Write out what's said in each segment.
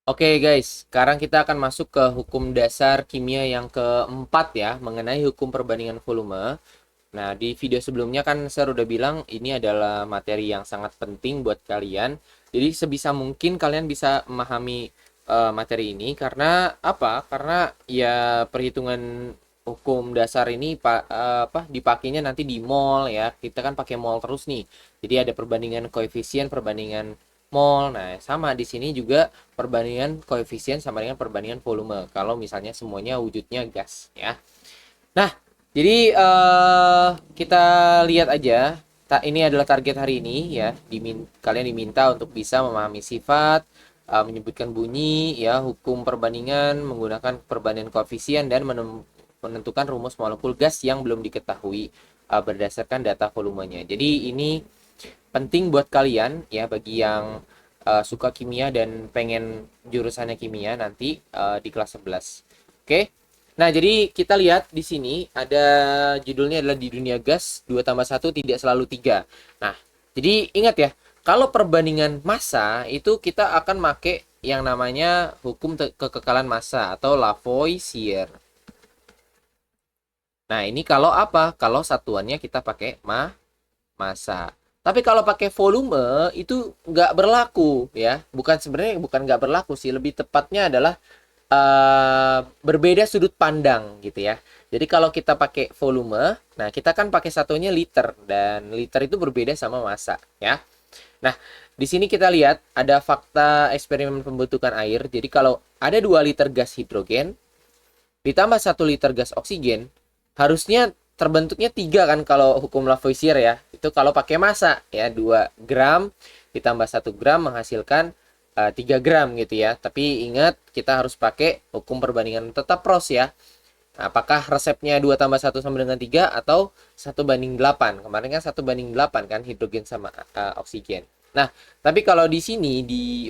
Oke guys, sekarang kita akan masuk ke hukum dasar kimia yang keempat ya, mengenai hukum perbandingan volume. Nah, di video sebelumnya kan saya udah bilang ini adalah materi yang sangat penting buat kalian. Jadi sebisa mungkin kalian bisa memahami materi ini karena apa? Karena ya perhitungan hukum dasar ini dipakainya nanti di mol ya. Kita kan pakai mol terus nih. Jadi ada perbandingan koefisien, perbandingan mol. Nah, sama di sini juga perbandingan koefisien sama dengan perbandingan volume. Kalau misalnya semuanya wujudnya gas ya. Nah, jadi kita lihat aja. Ini adalah target hari ini ya. Kalian diminta untuk bisa memahami sifat, menyebutkan bunyi, ya, hukum perbandingan, menggunakan perbandingan koefisien dan menentukan rumus molekul gas yang belum diketahui berdasarkan data volumenya. Jadi ini penting buat kalian ya bagi yang suka kimia dan pengen jurusannya kimia nanti di kelas 11. Oke. Nah, jadi kita lihat di sini ada judulnya adalah di dunia gas 2 tambah satu tidak selalu 3. Nah, jadi ingat ya, kalau perbandingan massa itu kita akan make yang namanya hukum kekekalan massa atau Lavoisier. Nah, ini kalau apa? Kalau satuannya kita pakai massa. Tapi kalau pakai volume itu nggak berlaku ya. Sebenarnya bukan nggak berlaku sih, lebih tepatnya adalah berbeda sudut pandang gitu ya. Jadi kalau kita pakai volume, nah kita kan pakai satunya liter dan liter itu berbeda sama massa ya. Nah, di sini kita lihat ada fakta eksperimen pembentukan air. Jadi kalau ada 2 liter gas hidrogen ditambah 1 liter gas oksigen, harusnya terbentuknya 3 kan kalau hukum Lavoisier ya. Itu kalau pakai massa ya, 2 gram ditambah 1 gram menghasilkan 3 gram gitu ya. Tapi ingat kita harus pakai hukum perbandingan tetap pros ya. Nah, apakah resepnya 2 tambah satu sama dengan 3 atau 1:8? Kemarin kan 1:8 kan hidrogen sama oksigen. Nah, tapi kalau di sini di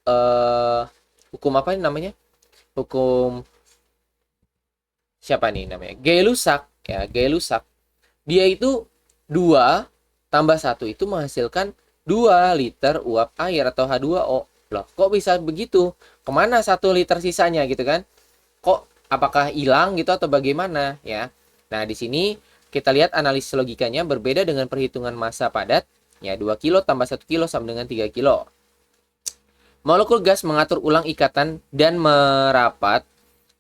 uh, hukum apa ini namanya? Hukum siapa nih namanya? Gay-Lussac ya, Gay-Lussac. Dia itu 2 tambah satu itu menghasilkan 2 liter uap air atau H2O. Loh, kok bisa begitu? Kemana 1 liter sisanya gitu kan? Kok apakah hilang gitu atau bagaimana ya? Nah, di sini kita lihat analisis logikanya berbeda dengan perhitungan massa padat. Ya, 2 kilo tambah 1 kilo sama dengan 3 kilo. Molekul gas mengatur ulang ikatan dan merapat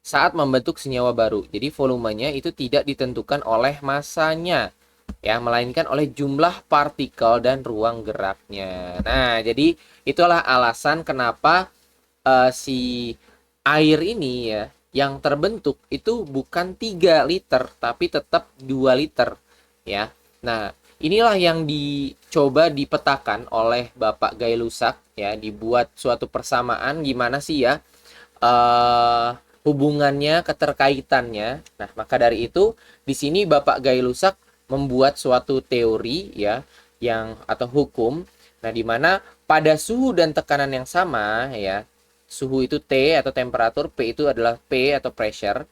saat membentuk senyawa baru. Jadi volumenya itu tidak ditentukan oleh massanya ya, melainkan oleh jumlah partikel dan ruang geraknya. Nah, jadi itulah alasan kenapa si air ini ya yang terbentuk itu bukan 3 liter tapi tetap 2 liter ya. Nah, inilah yang dicoba dipetakan oleh Bapak Gay-Lussac ya, dibuat suatu persamaan gimana sih ya eh hubungannya, keterkaitannya. Nah, maka dari itu di sini Bapak Gay-Lussac membuat suatu teori ya yang atau hukum, nah di mana pada suhu dan tekanan yang sama ya, suhu itu T atau temperatur, P itu adalah P atau pressure,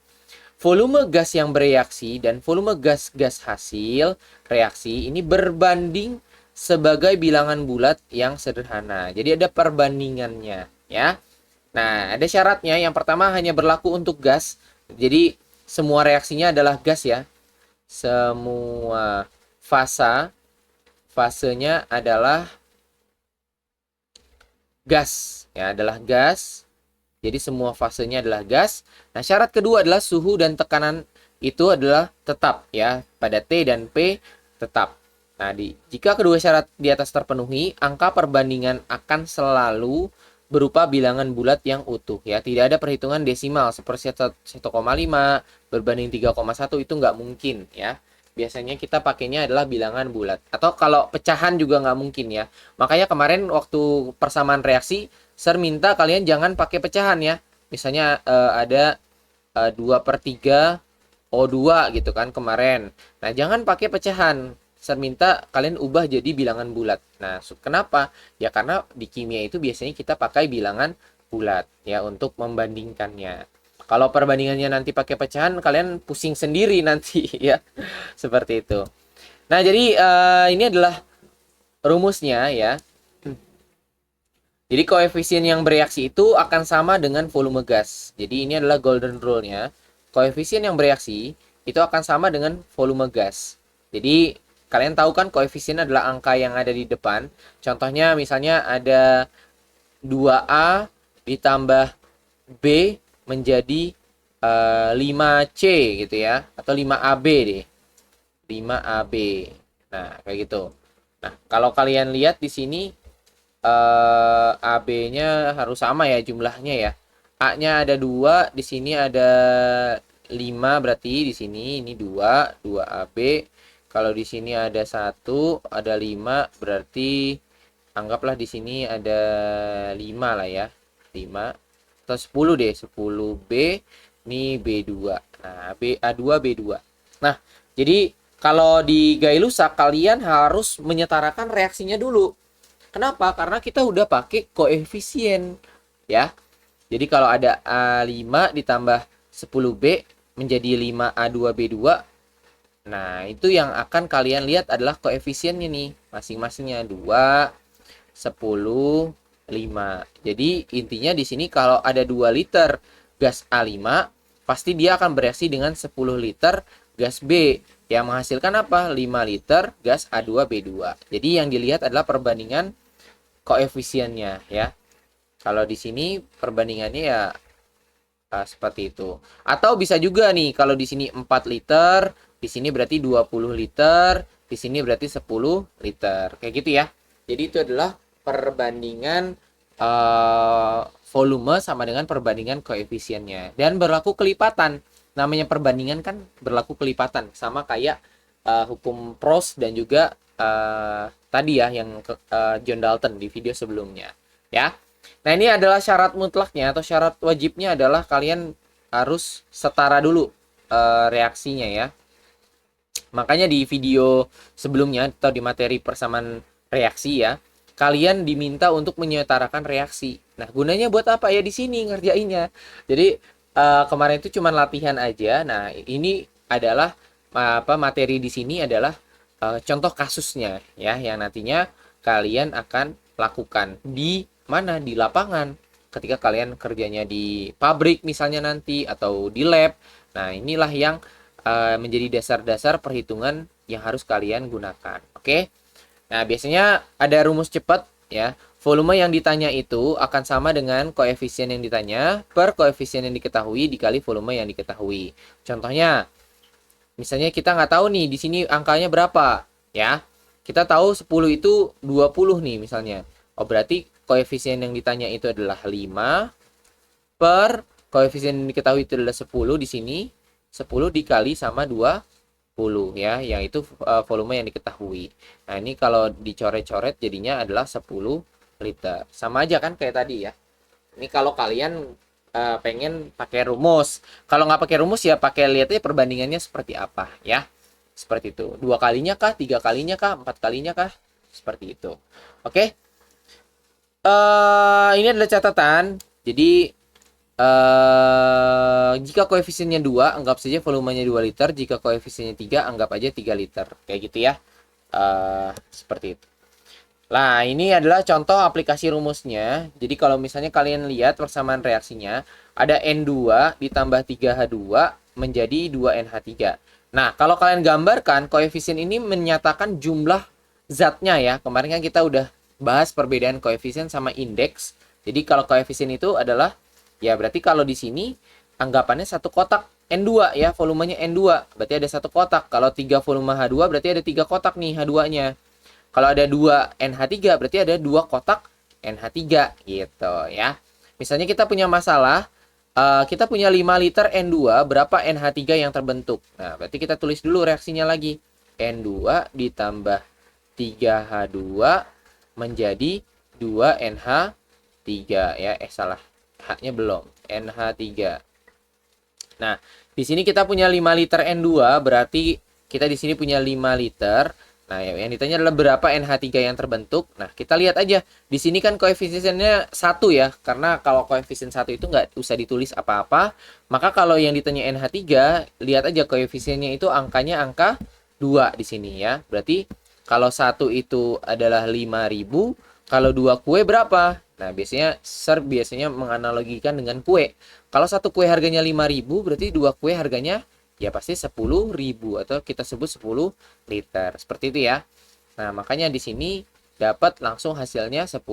volume gas yang bereaksi dan volume gas-gas hasil reaksi ini berbanding sebagai bilangan bulat yang sederhana. Jadi ada perbandingannya ya. Nah, ada syaratnya. Yang pertama hanya berlaku untuk gas. Jadi semua reaksinya adalah gas ya. Semua fasenya adalah gas ya, adalah gas. Jadi semua fasenya adalah gas. Nah, syarat kedua adalah suhu dan tekanan itu adalah tetap ya. Pada T dan P tetap. Nah, jika kedua syarat di atas terpenuhi, angka perbandingan akan selalu berupa bilangan bulat yang utuh ya. Tidak ada perhitungan desimal seperti 1,5 berbanding 3,1 itu nggak mungkin ya. Biasanya kita pakainya adalah bilangan bulat. Atau kalau pecahan juga nggak mungkin ya. Makanya kemarin waktu persamaan reaksi Sir minta kalian jangan pakai pecahan ya. Misalnya ada 2/3 O2 gitu kan kemarin. Nah, jangan pakai pecahan. Sir minta kalian ubah jadi bilangan bulat. Nah, kenapa? Ya karena di kimia itu biasanya kita pakai bilangan bulat ya untuk membandingkannya. Kalau perbandingannya nanti pakai pecahan, kalian pusing sendiri nanti ya. Seperti itu. Nah, jadi ini adalah rumusnya ya. Jadi koefisien yang bereaksi itu akan sama dengan volume gas. Jadi ini adalah golden rule-nya. Koefisien yang bereaksi itu akan sama dengan volume gas. Jadi kalian tahu kan koefisien adalah angka yang ada di depan. Contohnya misalnya ada 2A ditambah B menjadi 5C gitu ya. Atau 5AB deh. 5AB. Nah, kayak gitu. Nah, kalau kalian lihat di sini AB-nya harus sama ya jumlahnya ya. A-nya ada 2, di sini ada 5 berarti di sini ini 2 AB. Kalau di sini ada 1, ada 5 berarti anggaplah di sini ada 5 lah ya. 5 atau 10 deh, 10B ini B2. Nah, A2 B2. Nah, jadi kalau di Gay-Lussac kalian harus menyetarakan reaksinya dulu. Kenapa? Karena kita udah pakai koefisien ya. Jadi kalau ada A5 ditambah 10B menjadi 5A2B2. Nah, itu yang akan kalian lihat adalah koefisiennya nih. Masing-masingnya 2, 10, 5. Jadi intinya di sini kalau ada 2 liter gas A5, pasti dia akan bereaksi dengan 10 liter gas B yang menghasilkan apa? 5 liter gas A2B2. Jadi yang dilihat adalah perbandingan koefisiennya ya. Kalau di sini perbandingannya ya seperti itu. Atau bisa juga nih kalau di sini 4 liter, di sini berarti 20 liter, di sini berarti 10 liter. Kayak gitu ya. Jadi itu adalah perbandingan volume sama dengan perbandingan koefisiennya. Dan berlaku kelipatan. Namanya perbandingan kan berlaku kelipatan. Sama kayak hukum Prost dan juga tadi ya yang John Dalton di video sebelumnya ya. Nah, ini adalah syarat mutlaknya atau syarat wajibnya adalah kalian harus setara dulu reaksinya ya. Makanya di video sebelumnya atau di materi persamaan reaksi ya, kalian diminta untuk menyetarakan reaksi. Nah, gunanya buat apa ya di sini ngerjainnya. Jadi kemarin itu cuma latihan aja. Nah, ini adalah materi di sini adalah contoh kasusnya ya yang nantinya kalian akan lakukan di mana di lapangan ketika kalian kerjanya di pabrik misalnya nanti atau di lab. Nah, inilah yang menjadi dasar-dasar perhitungan yang harus kalian gunakan. Oke. Nah, biasanya ada rumus cepat ya. Volume yang ditanya itu akan sama dengan koefisien yang ditanya per koefisien yang diketahui dikali volume yang diketahui. Contohnya misalnya kita nggak tahu nih di sini angkanya berapa ya. Kita tahu 10 itu 20 nih misalnya. Oh, berarti koefisien yang ditanya itu adalah 5 per koefisien yang diketahui itu adalah 10 di sini. 10 dikali sama 20 ya, yang itu volume yang diketahui. Nah, ini kalau dicoret-coret jadinya adalah 10 liter. Sama aja kan kayak tadi ya. Ini kalau kalian pengen pakai rumus. Kalau nggak pakai rumus ya pakai lihat aja perbandingannya seperti apa ya. Seperti itu. 2 kalinya kah, 3 kalinya kah, 4 kalinya kah? Seperti itu. Oke. Ini adalah catatan. Jadi jika koefisiennya 2, anggap saja volumenya 2 liter. Jika koefisiennya 3, anggap aja 3 liter. Kayak gitu ya. Seperti itu. Nah, ini adalah contoh aplikasi rumusnya. Jadi kalau misalnya kalian lihat persamaan reaksinya, ada N2 ditambah 3H2 menjadi 2NH3. Nah, kalau kalian gambarkan, koefisien ini menyatakan jumlah zatnya ya. Kemarin kan kita udah bahas perbedaan koefisien sama indeks. Jadi kalau koefisien itu adalah, ya berarti kalau di sini anggapannya satu kotak N2 ya, volumenya N2. Berarti ada satu kotak. Kalau 3 volume H2 berarti ada 3 kotak nih H2-nya. Kalau ada 2 NH3 berarti ada 2 kotak NH3 gitu ya. Misalnya kita punya masalah, kita punya 5 liter N2, berapa NH3 yang terbentuk? Nah, berarti kita tulis dulu reaksinya lagi. N2 ditambah 3H2 menjadi 2NH3 ya. Salah. H-nya belum. NH3. Nah, di sini kita punya 5 liter N2, berarti kita di sini punya 5 liter. Nah, yang ditanya adalah berapa NH3 yang terbentuk. Nah, kita lihat aja. Di sini kan koefisiennya 1 ya. Karena kalau koefisien 1 itu nggak usah ditulis apa-apa. Maka kalau yang ditanya NH3, lihat aja koefisiennya itu angkanya angka 2 di sini ya. Berarti kalau 1 itu adalah 5.000, kalau 2 kue berapa? Nah, biasanya menganalogikan dengan kue. Kalau satu kue harganya 5.000, berarti dua kue harganya ya pasti 10.000 atau kita sebut 10 liter. Seperti itu ya. Nah, makanya di sini dapat langsung hasilnya 10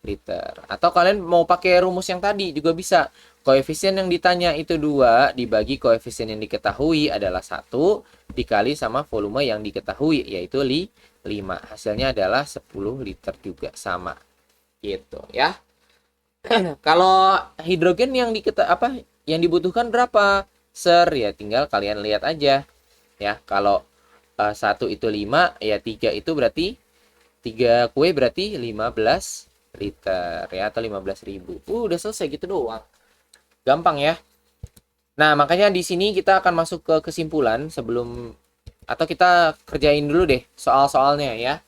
liter. Atau kalian mau pakai rumus yang tadi juga bisa. Koefisien yang ditanya itu 2 dibagi koefisien yang diketahui adalah 1 dikali sama volume yang diketahui yaitu 5. Hasilnya adalah 10 liter juga sama. Gitu ya. Kalau hidrogen yang dibutuhkan berapa? Ya tinggal kalian lihat aja ya. Kalau 1 itu 5, ya 3 itu berarti 3 kue berarti 15 liter ya atau 15.000. Udah selesai gitu doang. Gampang ya. Nah, makanya di sini kita akan masuk ke kesimpulan atau kita kerjain dulu deh soal-soalnya ya.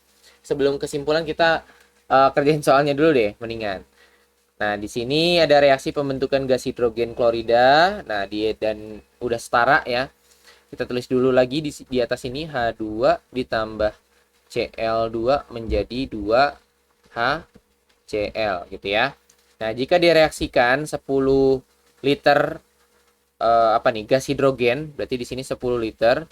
Sebelum kesimpulan kita kerjain soalnya dulu deh mendingan. Nah, di sini ada reaksi pembentukan gas hidrogen klorida. Nah, dan udah setara ya. Kita tulis dulu lagi di atas ini H2 ditambah Cl2 menjadi 2HCl gitu ya. Nah, jika direaksikan 10 liter gas hidrogen, berarti di sini 10 liter.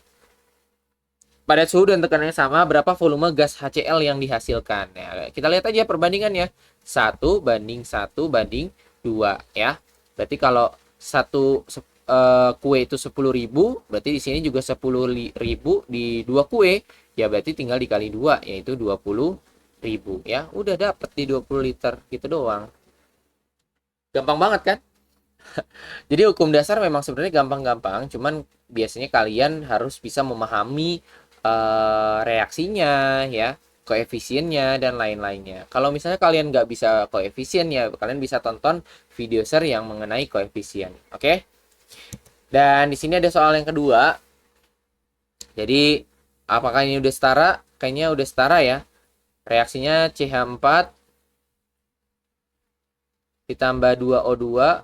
Pada suhu dan tekanan yang sama, berapa volume gas HCl yang dihasilkan? Ya, kita lihat aja perbandingannya. 1 banding 1 banding 2 ya. Berarti kalau kue itu 10.000, berarti di sini juga 10.000 di 2 kue, ya berarti tinggal dikali 2 yaitu 20.000 ya. Udah dapet di 20 liter gitu doang. Gampang banget kan? Jadi hukum dasar memang sebenarnya gampang-gampang, cuman biasanya kalian harus bisa memahami reaksinya ya, koefisiennya dan lain-lainnya. Kalau misalnya kalian nggak bisa koefisien ya, kalian bisa tonton video share yang mengenai koefisien. Oke? Dan di sini ada soal yang kedua. Jadi apakah ini udah setara? Kayaknya udah setara ya. Reaksinya CH4 ditambah 2O2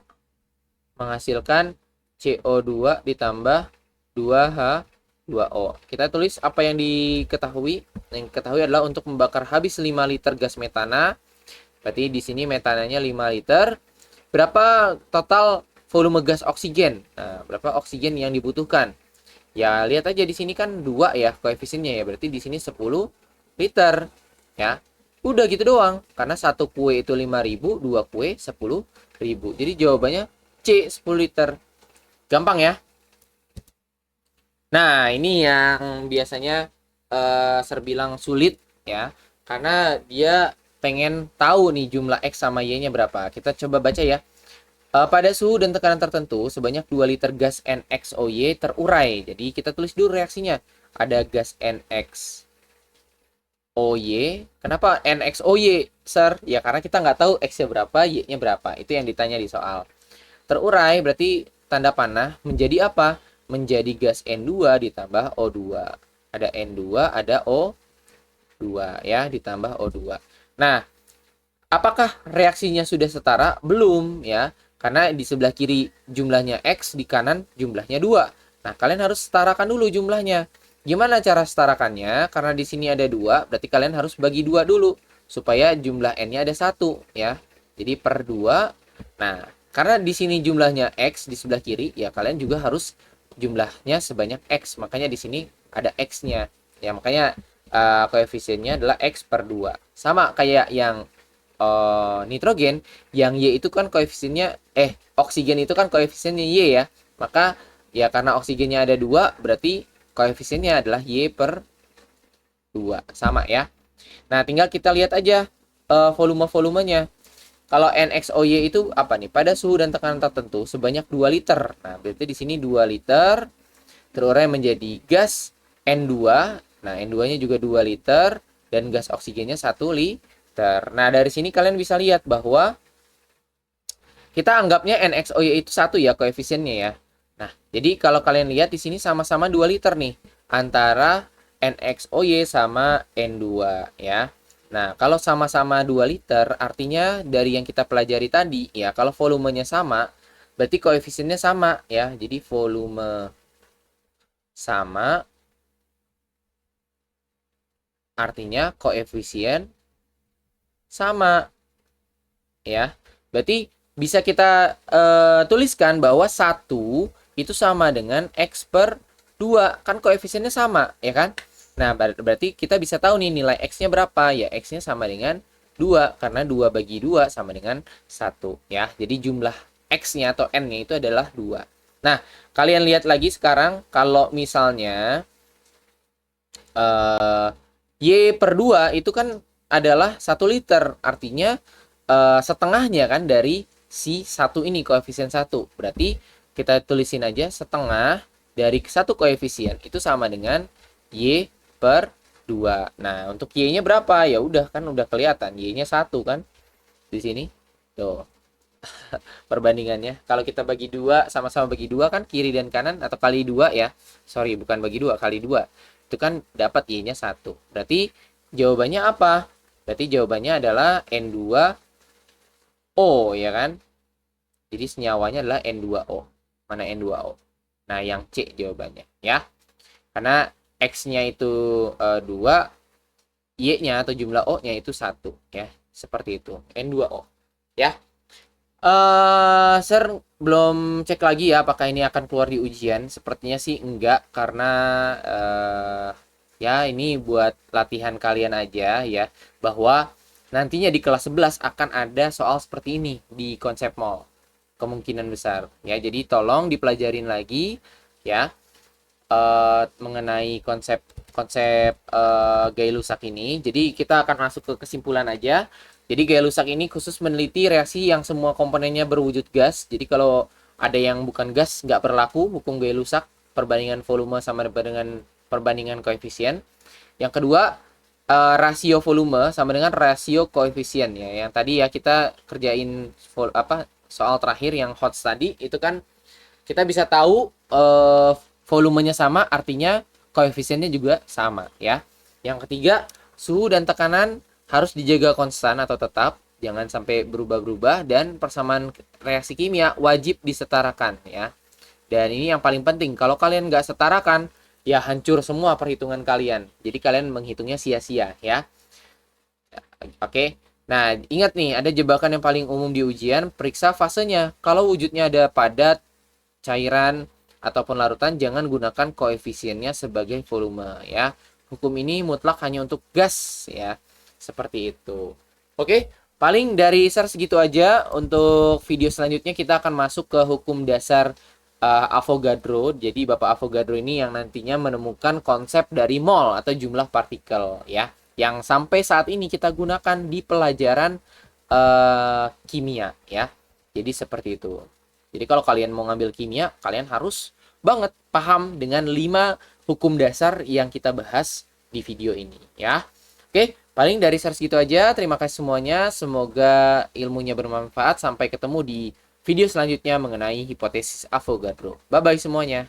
menghasilkan CO2 ditambah 2H2O. Kita tulis apa yang diketahui. Yang diketahui adalah untuk membakar habis 5 liter gas metana. Berarti di sini metananya 5 liter. Berapa total volume gas oksigen? Nah, berapa oksigen yang dibutuhkan? Ya, lihat aja di sini kan 2 ya koefisiennya ya. Berarti di sini 10 liter ya. Udah gitu doang. Karena satu kue itu 5.000, dua kue 10.000. Jadi jawabannya C 10 liter. Gampang ya. Nah, ini yang biasanya serbilang sulit ya. Karena dia pengen tahu nih jumlah X sama Y-nya berapa. Kita coba baca ya. Pada suhu dan tekanan tertentu, sebanyak 2 liter gas NXOY terurai. Jadi kita tulis dulu reaksinya. Ada gas NXOY. Kenapa NXOY, Sir? Ya karena kita nggak tahu X-nya berapa, Y-nya berapa. Itu yang ditanya di soal. Terurai berarti tanda panah menjadi apa? Menjadi gas N2 ditambah O2. Ada N2, ada O2 ya, ditambah O2. Nah, apakah reaksinya sudah setara? Belum ya. Karena di sebelah kiri jumlahnya X, di kanan jumlahnya 2. Nah, kalian harus setarakan dulu jumlahnya. Gimana cara setarakannya? Karena di sini ada 2, berarti kalian harus bagi 2 dulu. Supaya jumlah N-nya ada 1 ya. Jadi per 2. Nah, karena di sini jumlahnya X di sebelah kiri, ya kalian juga harus jumlahnya sebanyak X. Makanya di sini ada X-nya. Ya, makanya koefisiennya adalah X per 2. Sama kayak yang nitrogen, yang Y itu kan koefisiennya oksigen itu kan koefisiennya Y ya. Maka ya karena oksigennya ada 2, berarti koefisiennya adalah Y per 2. Sama ya. Nah, tinggal kita lihat aja volume-volumenya. Kalau NXOY itu apa nih? Pada suhu dan tekanan tertentu sebanyak 2 liter. Nah, berarti di sini 2 liter terurai menjadi gas N2. Nah, N2-nya juga 2 liter dan gas oksigennya 1 liter. Nah, dari sini kalian bisa lihat bahwa kita anggapnya NXOY itu 1 ya koefisiennya ya. Nah, jadi kalau kalian lihat di sini sama-sama 2 liter nih antara NXOY sama N2 ya. Nah, kalau sama-sama 2 liter artinya dari yang kita pelajari tadi ya, kalau volumenya sama berarti koefisiennya sama ya. Jadi volume sama artinya koefisien sama. ya. Berarti bisa kita tuliskan bahwa satu itu sama dengan X per 2. Kan koefisiennya sama, ya kan? Nah, berarti kita bisa tahu nih nilai X-nya berapa. Ya, X-nya sama dengan 2. Karena 2 bagi 2 sama dengan 1. Ya, jadi jumlah X-nya atau N-nya itu adalah 2. Nah, kalian lihat lagi sekarang kalau misalnya Y per 2 itu kan adalah 1 liter. Artinya setengahnya kan dari si satu ini, koefisien 1. Berarti kita tulisin aja setengah dari satu koefisien itu sama dengan Y per 2. Nah, untuk Y-nya berapa? Ya udah kan udah kelihatan. Y-nya 1 kan di sini. Tuh, perbandingannya. Kalau kita bagi 2, sama-sama bagi 2 kan kiri dan kanan atau kali 2 ya. Sorry, bukan bagi 2, kali 2. Itu kan dapat Y-nya 1. Berarti jawabannya apa? Berarti jawabannya adalah N2O ya kan? Jadi senyawanya adalah N2O. Mana N2O? Nah, yang C jawabannya ya. Karena X-nya itu 2, Y-nya atau jumlah O-nya itu 1 ya. Seperti itu. N2O ya. Sir belum cek lagi ya apakah ini akan keluar di ujian. Sepertinya sih enggak karena ya ini buat latihan kalian aja ya, bahwa nantinya di kelas 11 akan ada soal seperti ini di konsep mall. Kemungkinan besar ya. Jadi tolong dipelajarin lagi ya mengenai konsep Gay-Lussac ini. Jadi kita akan masuk ke kesimpulan aja. Jadi Gay-Lussac ini khusus meneliti reaksi yang semua komponennya berwujud gas. Jadi kalau ada yang bukan gas nggak berlaku hukum Gay-Lussac, perbandingan volume sama dengan perbandingan koefisien. Yang kedua, rasio volume sama dengan rasio koefisien ya. Yang tadi ya kita kerjain soal terakhir yang hot tadi itu kan kita bisa tahu volumenya sama, artinya koefisiennya juga sama ya. Yang ketiga, suhu dan tekanan harus dijaga konstan atau tetap, jangan sampai berubah-berubah, dan persamaan reaksi kimia wajib disetarakan ya. Dan ini yang paling penting, kalau kalian nggak setarakan, ya hancur semua perhitungan kalian. Jadi kalian menghitungnya sia-sia ya. Oke. Nah, ingat nih, ada jebakan yang paling umum di ujian, periksa fasenya. Kalau wujudnya ada padat, cairan, ataupun larutan, jangan gunakan koefisiennya sebagai volume ya. Hukum ini mutlak hanya untuk gas ya. Seperti itu. Oke, paling dari Sar segitu aja. Untuk video selanjutnya kita akan masuk ke hukum dasar Avogadro. Jadi Bapak Avogadro ini yang nantinya menemukan konsep dari mol atau jumlah partikel ya, yang sampai saat ini kita gunakan di pelajaran kimia ya. Jadi seperti itu. Jadi kalau kalian mau ngambil kimia, kalian harus banget paham dengan 5 hukum dasar yang kita bahas di video ini ya. Oke, paling dari Sar segitu aja. Terima kasih semuanya. Semoga ilmunya bermanfaat. Sampai ketemu di video selanjutnya mengenai hipotesis Avogadro. Bye-bye semuanya.